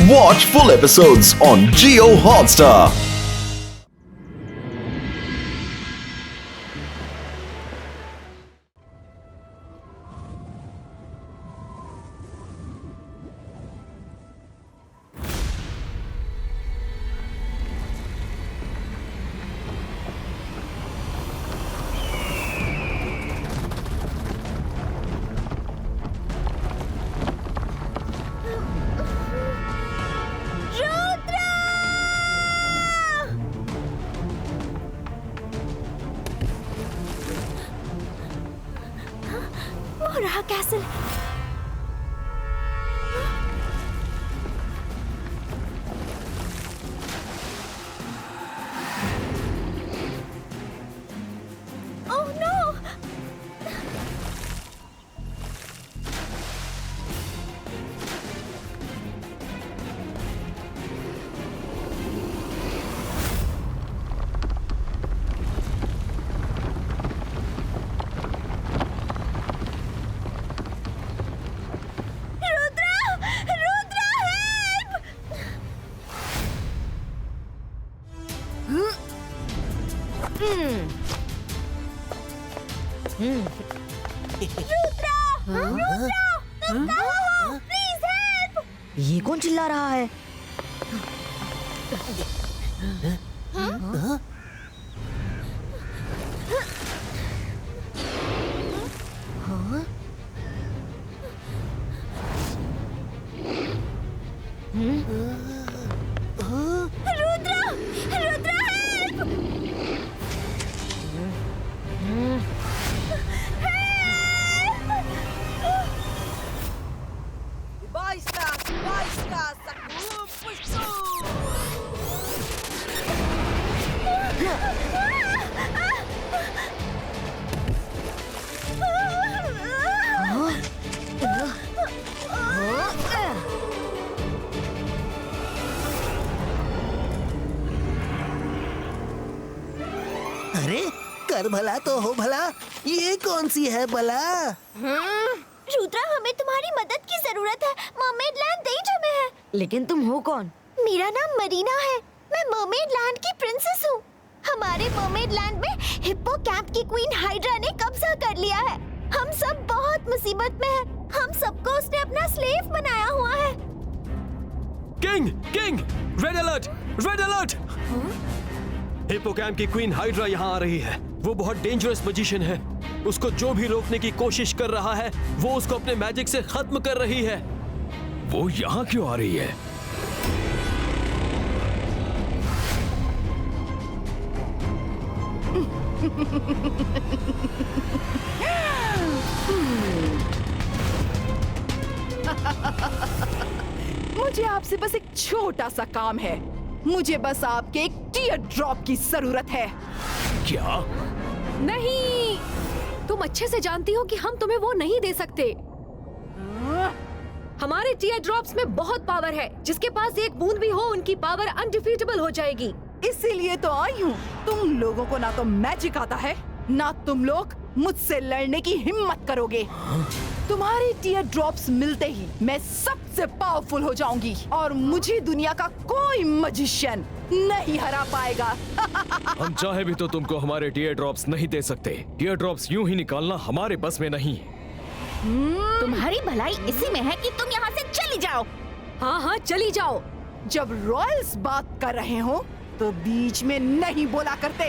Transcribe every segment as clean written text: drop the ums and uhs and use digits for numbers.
Watch full episodes on Jio Hotstar. रहा castle. Oh no! ये कौन चिल्ला रहा है? अरे कर भला तो हो भला, ये कौन सी है भला? रुद्रा, हमें तुम्हारी मदद की जरूरत है। मरमेड लैंड डेंजर में है। लेकिन तुम हो कौन? मेरा नाम मरीना है। मैं मरमेड लैंड की प्रिंसेस हूँ। हमारे मरमेड लैंड में हिप्पोकैम्प की क्वीन हाइड्रा ने कब्जा कर लिया है। हम सब बहुत मुसीबत में हैं। हम सबको उसने अपना स्लेव बनाया हुआ है। King, king, red alert, red alert! Hippocamp की क्वीन हाइड्रा यहाँ आ रही है। वो बहुत डेंजरस मैजिशियन है। उसको जो भी रोकने की कोशिश कर रहा है, वो उसको अपने मैजिक से खत्म कर रही है। वो यहाँ क्यों आ रही है? मुझे आपसे बस एक छोटा सा काम है। मुझे बस आपके एक टीयर ड्रॉप की जरूरत है। क्या? नहीं, तुम अच्छे से जानती हो कि हम तुम्हें वो नहीं दे सकते। हमारे टीयर ड्रॉप्स में बहुत पावर है। जिसके पास एक बूंद भी हो, उनकी पावर अनडिफीटेबल हो जाएगी। इसीलिए तो आई हूँ। तुम लोगों को ना तो मैजिक आता है, ना तुम लोग मुझसे लड़ने की हिम्मत करोगे। तुम्हारी टीयर ड्रॉप्स मिलते ही मैं सबसे पावरफुल हो जाऊंगी और मुझे दुनिया का कोई मैजिशियन नहीं हरा पाएगा। हम चाहे भी तो तुमको हमारे टीयर ड्रॉप्स नहीं दे सकते। टीयर ड्रॉप्स यूं ही निकालना हमारे बस में नहीं है। तुम्हारी भलाई इसी में है कि तुम यहाँ से चली जाओ। हाँ हाँ, चली जाओ। जब रॉयल्स बात कर रहे हो तो बीच में नहीं बोला करते।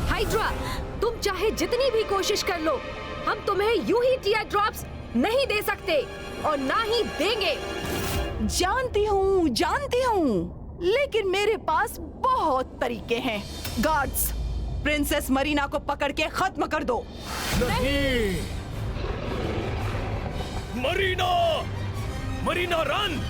हाइड्रा, तुम चाहे जितनी भी कोशिश कर लो, हम तुम्हें यूं ही टीयर ड्रॉप्स नहीं दे सकते और ना ही देंगे। जानती हूँ, लेकिन मेरे पास बहुत तरीके हैं। गार्ड्स, प्रिंसेस मरीना को पकड़ के खत्म कर दो। नहीं! मरीना! मरीना, रन!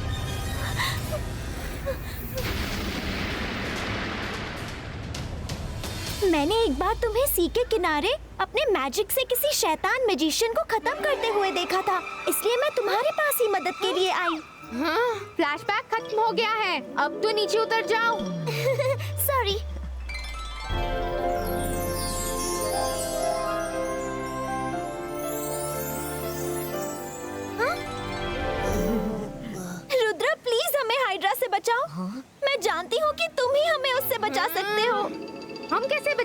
मैंने एक बार तुम्हें सी के किनारे अपने मैजिक से किसी शैतान मैजिशियन को खत्म करते हुए देखा था, इसलिए मैं तुम्हारे पास ही मदद के लिए आई। हाँ, फ्लैशबैक खत्म हो गया है। अब तो नीचे उतर जाओ। सॉरी।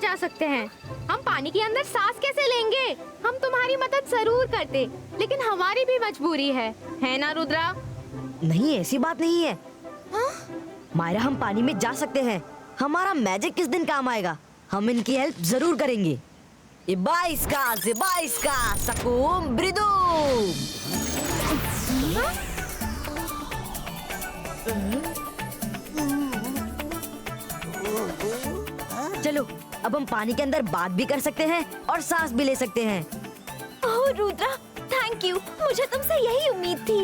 जा सकते हैं। हम पानी के अंदर सांस कैसे लेंगे? हम तुम्हारी मदद जरूर करते, लेकिन हमारी भी मजबूरी है ना रुद्रा? नहीं, ऐसी बात नहीं है। मायरा, हम पानी में जा सकते हैं। हमारा मैजिक किस दिन काम आएगा। हम इनकी हेल्प जरूर करेंगे। इबाइस्का, जिबाइस्का, सकुम ब्रिदू। चलो, अब हम पानी के अंदर बात भी कर सकते हैं और सांस भी ले सकते हैं। Oh Rudra, thank you. मुझे तुमसे यही उम्मीद थी।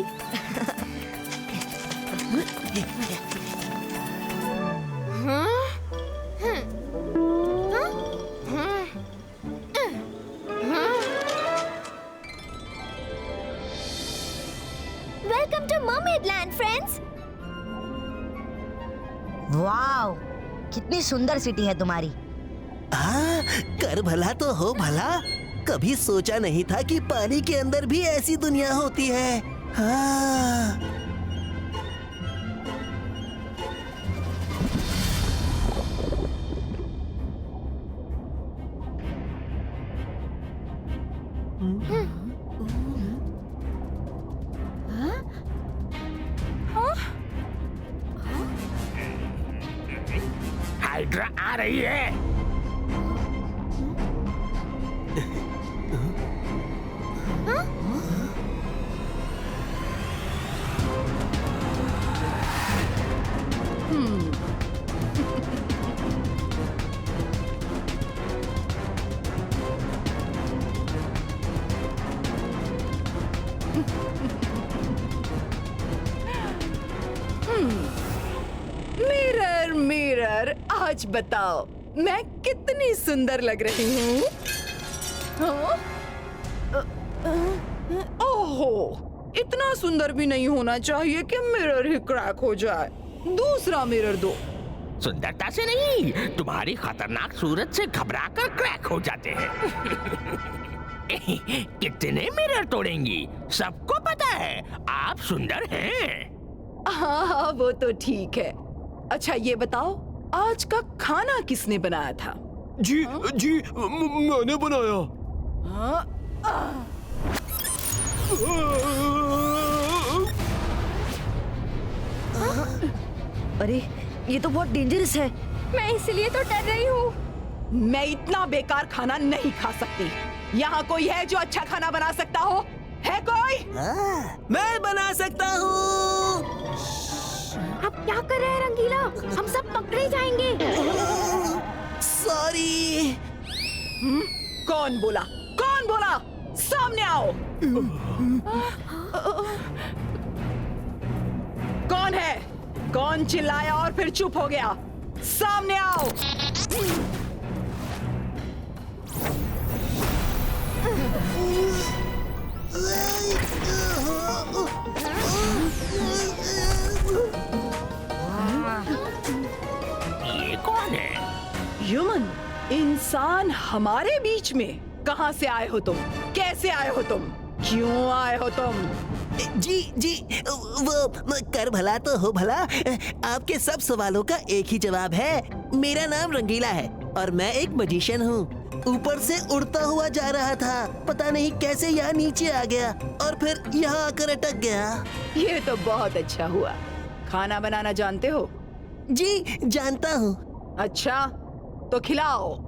Welcome to mermaid land friends. Wow, कितनी सुंदर सिटी है तुम्हारी। हाँ, कर भला तो हो भला। कभी सोचा नहीं था कि पानी के अंदर भी ऐसी दुनिया होती है। हाँ। हाइड्रा आ रही है। मिरर मिरर, आज बताओ मैं कितनी सुंदर लग रही हूँ? हाँ? ओहो, इतना सुंदर भी नहीं होना चाहिए कि मिरर ही क्रैक हो जाए। दूसरा मिरर दो। सुंदरता से नहीं, तुम्हारी खतरनाक सूरत से घबराकर क्रैक हो जाते हैं। कितने मिरर तोड़ेंगी? सबको पता है आप सुंदर हैं। हाँ, वो तो ठीक है। अच्छा ये बताओ, आज का खाना किसने बनाया था? जी जी, मैंने बनाया। अरे, ये तो बहुत डेंजरस है। मैं इसलिए तो डर रही हूँ। मैं इतना बेकार खाना नहीं खा सकती। यहाँ कोई है जो अच्छा खाना बना सकता हो? है कोई? मैं बना सकता हूँ। अब क्या कर रहे हैं रंगीला? हम सब पकड़े जाएंगे। सॉरी। कौन बोला? कौन बोला? सामने आओ। कौन है? कौन चिल्लाया और फिर चुप हो गया? सामने आओ। ये कौन है? ह्यूमन, इंसान हमारे बीच में। कहाँ से आए हो तुम? कैसे आए हो तुम? क्यों आए हो तुम? जी जी, वो कर भला तो हो भला। आपके सब सवालों का एक ही जवाब है। मेरा नाम रंगीला है और मैं एक मैजिशियन हूँ। ऊपर से उड़ता हुआ जा रहा था, पता नहीं कैसे यहाँ नीचे आ गया और फिर यहाँ आकर अटक गया। ये तो बहुत अच्छा हुआ। खाना बनाना जानते हो? जी जानता हूँ। अच्छा, तो खिलाओ।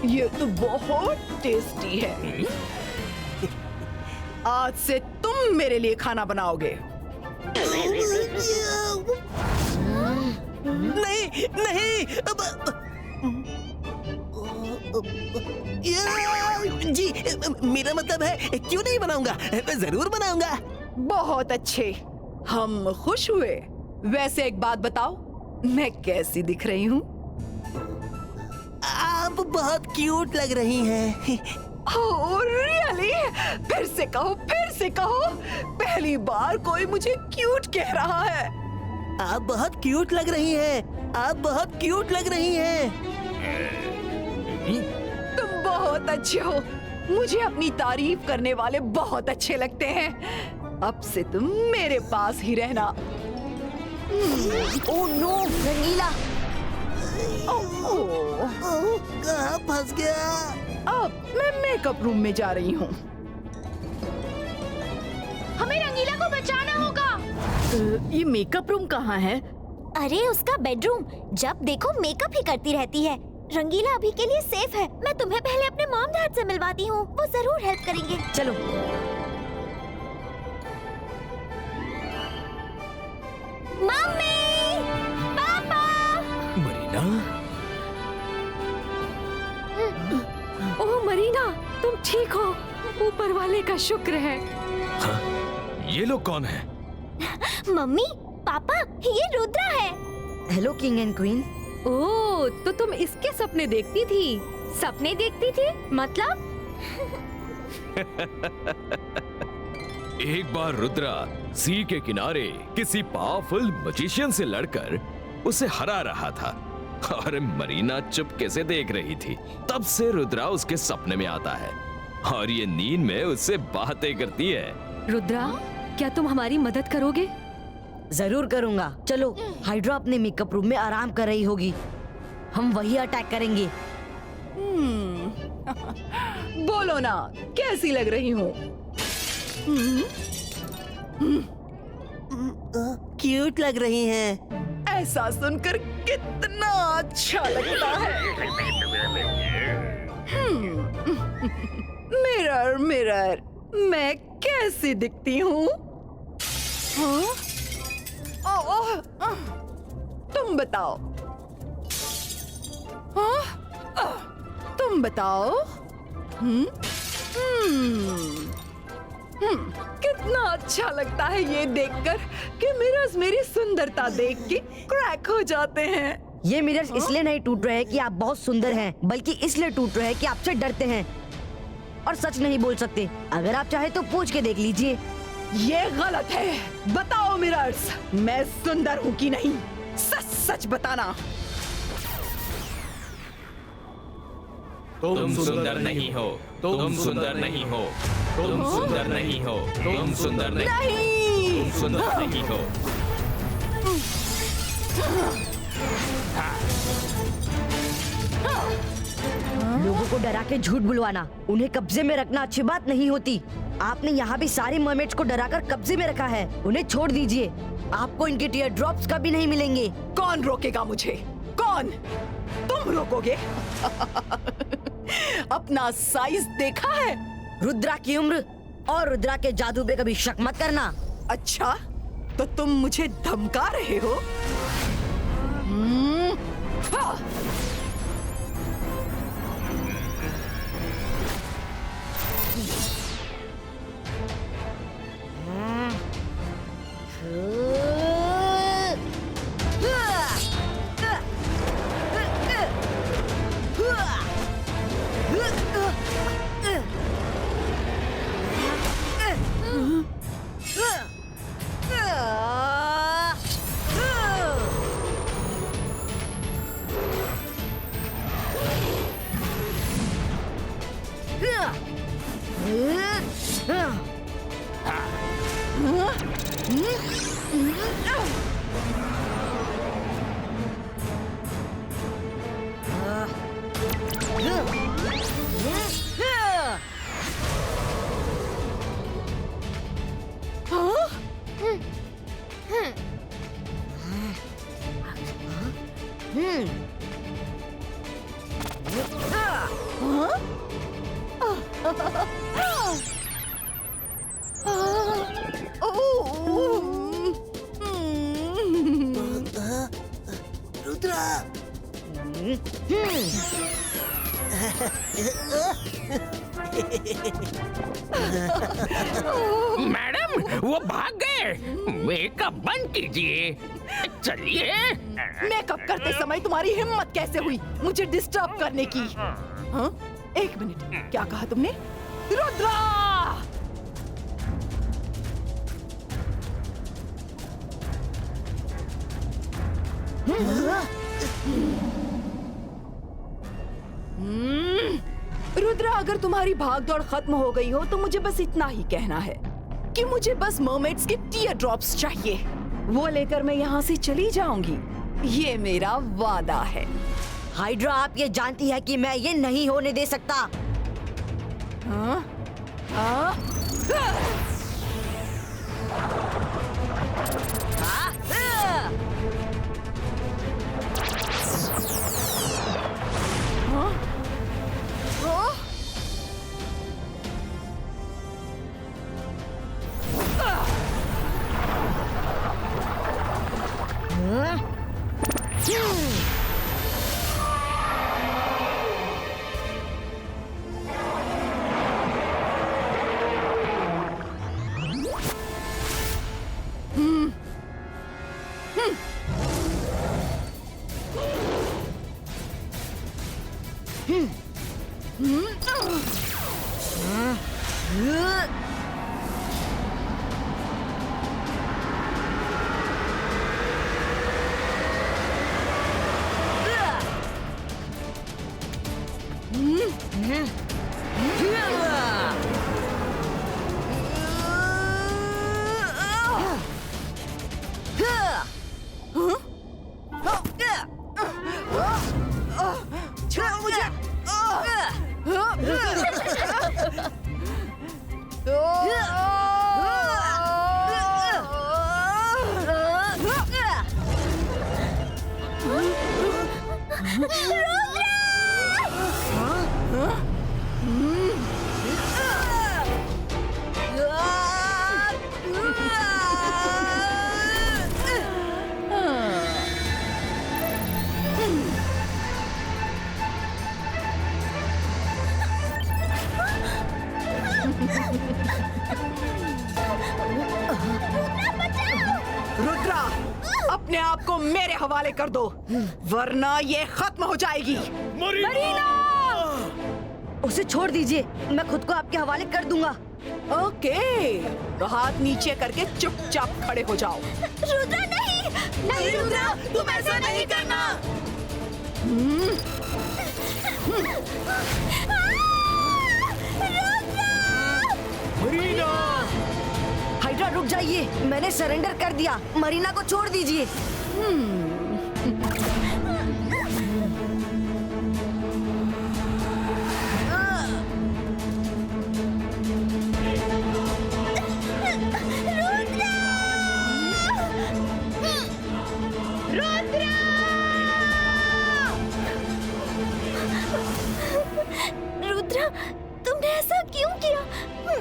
ये तो बहुत टेस्टी है। आज से तुम मेरे लिए खाना बनाओगे। नहीं नहीं, जी मेरा मतलब है क्यों नहीं बनाऊंगा, मैं जरूर बनाऊंगा। बहुत अच्छे, हम खुश हुए। वैसे एक बात बताओ, मैं कैसी दिख रही हूँ? आप बहुत क्यूट लग रही हैं। Oh really? फिर से कहो, फिर से कहो। पहली बार कोई मुझे क्यूट कह रहा है। आप बहुत क्यूट लग रही हैं। आप बहुत क्यूट लग रही हैं। तुम बहुत अच्छे हो। मुझे अपनी तारीफ करने वाले बहुत अच्छे लगते हैं। अब से तुम मेरे पास ही रहना। ओह नो रंगीला। कहाँ फंस गया? अब मैं मेकअप रूम में जा रही हूँ। हमें रंगीला को बचाना होगा। ये मेकअप रूम कहाँ है? अरे उसका बेडरूम। जब देखो मेकअप ही करती रहती है। रंगीला अभी के लिए सेफ है। मैं तुम्हें पहले अपने मॉम डैड से मिलवाती हूँ, वो जरूर हेल्प करेंगे। चलो। मम्मी, पापा। मरीना, ओह मरीना, तुम ठीक हो? ऊपर वाले का शुक्र है। हाँ, ये लोग कौन हैं? मम्मी, पापा, ये रुद्रा है। Hello king and queen. Oh, तो तुम इसके सपने देखती थी? सपने देखती थी मतलब? एक बार रुद्रा सी के किनारे किसी पावरफुल मजिशियन से लड़कर उसे हरा रहा था और मरीना चुपके से देख रही थी। तब से रुद्रा उसके सपने में आता है और ये नींद में उससे बातें करती है। रुद्रा, क्या तुम हमारी मदद करोगे? जरूर करूंगा। चलो, हाइड्रा अपने मेकअप रूम में आराम कर रही होगी, हम वही अटैक करेंगे। बोलो ना, कैसी लग रही हूँ? क्यूट लग रही हैं। ऐसा सुनकर कितना अच्छा लगता है। मिरर मिरर, मैं कैसी दिखती हूँ? हाँ? ओह, तुम बताओ। हाँ? तुम बताओ। कितना अच्छा लगता है ये देखकर कि मिरर्स मेरी सुंदरता देख के क्रैक हो जाते हैं। ये मिरर्स इसलिए नहीं टूट रहे हैं कि आप बहुत सुंदर हैं, बल्कि इसलिए टूट रहे हैं कि आपसे डरते हैं और सच नहीं बोल सकते। अगर आप चाहे तो पूछ के देख लीजिए। ये गलत है। बताओ मिरर्स, मैं सुंदर हूँ कि नहीं? सच सच बताना। तुम सुंदर नहीं हो, तुम सुंदर नहीं हो, तुम सुंदर नहीं हो, तुम सुंदर नहीं, तुम सुंदर नहीं हो। लोगों को डरा के झूठ बुलवाना, उन्हें कब्जे में रखना अच्छी बात नहीं होती। आपने यहाँ भी सारे मरमेड्स को डराकर कब्जे में रखा है। उन्हें छोड़ दीजिए, आपको इनके टीयर ड्रॉप्स कभी नहीं मिलेंगे। कौन रोकेगा मुझे? कौन? तुम रोकोगे? अपना साइज देखा है? रुद्रा की उम्र और रुद्रा के जादू पे कभी शक मत करना। अच्छा, तो तुम मुझे धमका रहे हो? हाँ। रुद्रा, मैडम, वो भाग गए। मेकअप बंद कीजिए। चलिए। मेकअप करते समय तुम्हारी हिम्मत कैसे हुई मुझे डिस्टर्ब करने की? हाँ? एक मिनट, क्या कहा तुमने? रुद्रा! रुद्रा, अगर तुम्हारी भागदौड़ खत्म हो गई हो तो मुझे बस इतना ही कहना है कि मुझे बस मर्मेड्स के टीयर ड्रॉप्स चाहिए। वो लेकर मैं यहाँ से चली जाऊंगी, ये मेरा वादा है। हाइड्रा, आप ये जानती है कि मैं ये नहीं होने दे सकता। हाँ? हाँ? रुद्रा, अपने आप को मेरे हवाले कर दो, वरना ये खत्म हो जाएगी। मरीना! उसे छोड़ दीजिए, मैं खुद को आपके हवाले कर दूंगा। ओके, तो हाथ नीचे करके चुपचाप खड़े हो जाओ। रुद्रा नहीं, नहीं रुद्रा, तुम ऐसा नहीं करना। मरीना! हाइड्रा, रुक जाइए, मैंने सरेंडर कर दिया। मरीना को छोड़ दीजिए। रुद्रा, तुमने ऐसा क्यों किया?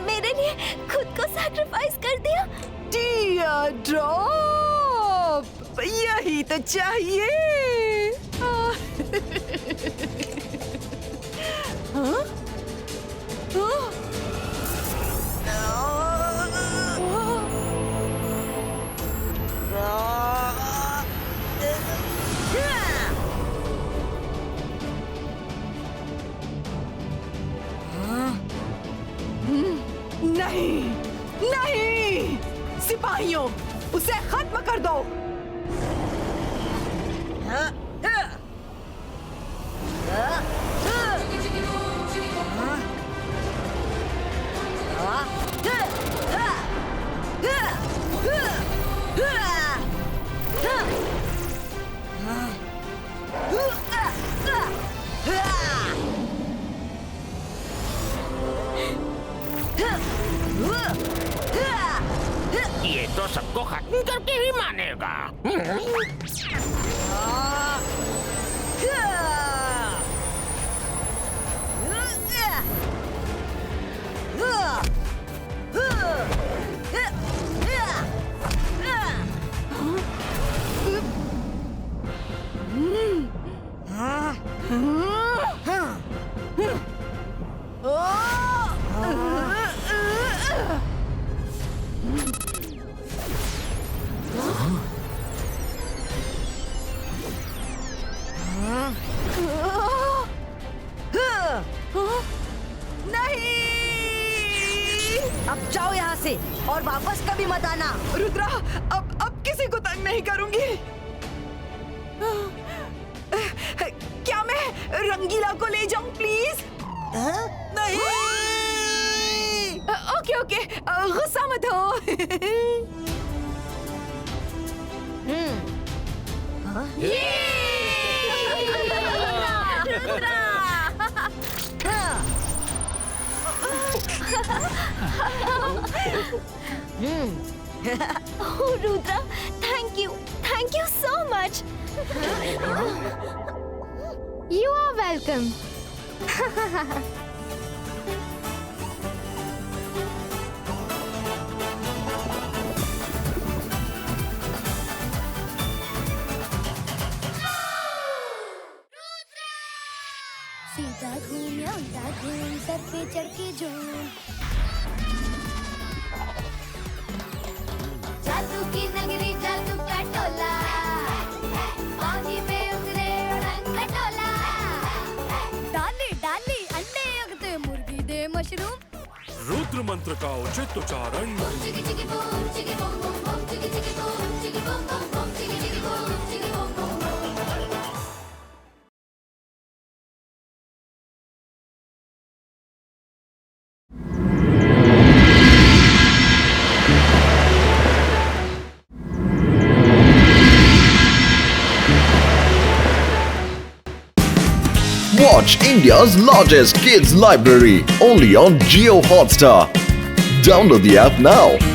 मेरे लिए खुद को सैक्रिफाइस कर दिया। टीयर ड्रॉप, यही तो चाहिए। हाँ? नहीं, नहीं, सिपाहियों, उसे खत्म कर दो। ये तो सबको खत्म करके ही मानेगा। अब जाओ यहाँ से और वापस कभी मत आना। रुद्रा, अब किसी को तंग नहीं करूंगी। क्या मैं रंगीला को ले जाऊं प्लीज? नहीं। ओके ओके, गुस्सा मत हो। Oh, Rudra, thank you so much. You are welcome. सीधा घूम या उल्टा घूम, सर पे चढ़ के झूम। जादू की नगरी, जादू का टोला, पानी में उतरे उड़न खटोला। डाली डाली अंडे उगते, मुर्गी दे मशरूम। रुद्र मंत्र का उचित उच्चारण। चिकी चिकी बूम, चिकी बूम बूम बूम, चिकी चिकी बूम, चिकी बूम बूम बूम, चिकी चिकी बूम, चिकी बूम बूम बूम। Watch India's largest kids library only on Jio Hotstar. Download the app now.